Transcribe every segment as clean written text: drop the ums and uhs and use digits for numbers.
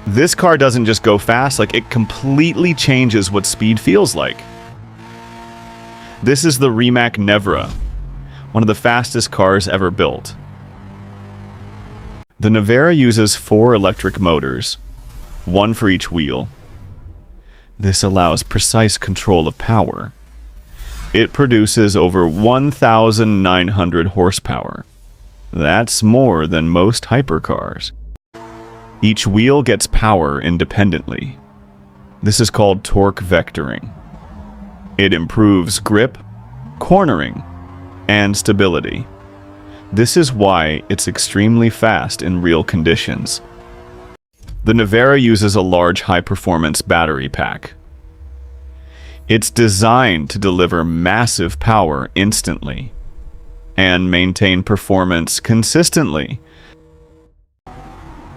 This car doesn't just go fast, like it completely changes what speed feels like. This is the Rimac Nevera, one of the fastest cars ever built. The Nevera uses 4 electric motors, one for each wheel. This allows precise control of power. It produces over 1,900 horsepower. That's more than most hypercars. Each wheel gets power independently. This is called torque vectoring. It improves grip, cornering, and stability. This is why it's extremely fast in real conditions. The Nevera uses a large high-performance battery pack. It's designed to deliver massive power instantly and maintain performance consistently.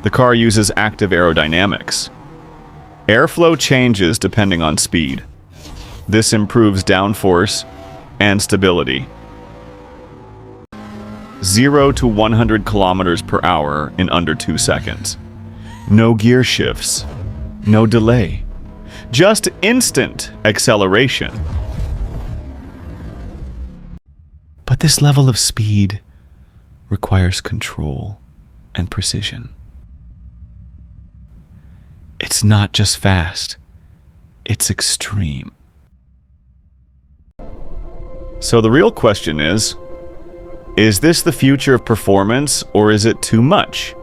The car uses active aerodynamics. Airflow changes depending on speed. This improves downforce and stability. 0 to 100 kilometers per hour in under 2 seconds. No gear shifts, no delay, just instant acceleration. But this level of speed requires control and precision. It's not just fast, it's extreme. So the real question is this the future of performance, or is it too much?